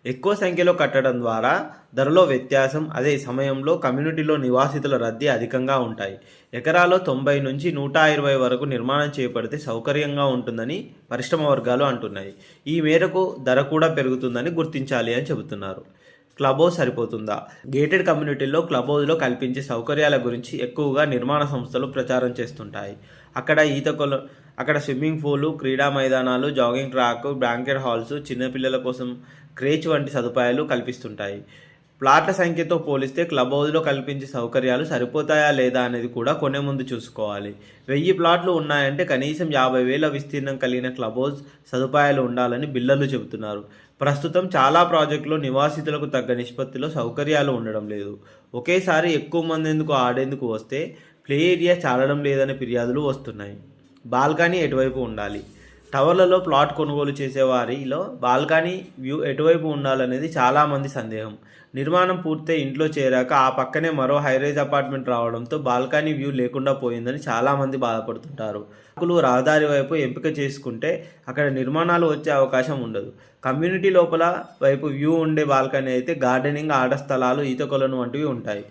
ఎక్కువ సంఖ్యలో కట్టడం ద్వారా ధరలో వ్యత్యాసం, అదే సమయంలో కమ్యూనిటీలో నివాసితుల రద్దీ అధికంగా ఉంటాయి. ఎకరాలో 90 నుంచి 120 వరకు నిర్మాణం చేపడితే సౌకర్యంగా ఉంటుందని పరిశ్రమ వర్గాలు అంటున్నాయి. ఈ మేరకు ధర కూడా పెరుగుతుందని గుర్తించాలి అని చెబుతున్నారు. క్లబ్ హౌస్ సరిపోతుందా? గేటెడ్ కమ్యూనిటీల్లో క్లబ్ హౌస్లో కల్పించే సౌకర్యాల గురించి ఎక్కువగా నిర్మాణ సంస్థలు ప్రచారం చేస్తుంటాయి. అక్కడ అక్కడ స్విమ్మింగ్ పూలు, క్రీడా మైదానాలు, జాగింగ్ ట్రాక్, బ్యాంకెట్ హాల్స్, చిన్నపిల్లల కోసం క్రేచ్ వంటి సదుపాయాలు కల్పిస్తుంటాయి. ప్లాట్ల సంఖ్యతో పోలిస్తే క్లబ్ హౌస్లో కల్పించే సౌకర్యాలు సరిపోతాయా లేదా అనేది కూడా కొనే ముందు చూసుకోవాలి. 1000 ప్లాట్లు ఉన్నాయంటే కనీసం 50,000 విస్తీర్ణం కలిగిన క్లబ్ హౌస్ సదుపాయాలు ఉండాలని బిల్డర్లు చెబుతున్నారు. ప్రస్తుతం చాలా ప్రాజెక్టులో నివాసితులకు తగ్గ నిష్పత్తిలో సౌకర్యాలు ఉండడం లేదు. ఒకేసారి ఎక్కువ మంది ఆడేందుకు వస్తే ప్లే ఏరియా చాలడం లేదనే ఫిర్యాదులు వస్తున్నాయి. బాల్కనీ ఎటువైపు ఉండాలి? టవర్లలో ప్లాట్ కొనుగోలు చేసే వారిలో బాల్కనీ వ్యూ ఎటువైపు ఉండాలనేది చాలామంది సందేహం. నిర్మాణం పూర్తయి ఇంట్లో చేరాక ఆ పక్కనే మరో హైరైజ్ అపార్ట్మెంట్ రావడంతో బాల్కనీ వ్యూ లేకుండా పోయిందని చాలామంది బాధపడుతుంటారు. రహదారి వైపు ఎంపిక చేసుకుంటే అక్కడ నిర్మాణాలు వచ్చే అవకాశం ఉండదు. కమ్యూనిటీ లోపల వైపు వ్యూ ఉండే బాల్కనీ అయితే గార్డెనింగ్, ఆట స్థలాలు, ఈత కొలను వంటివి ఉంటాయి.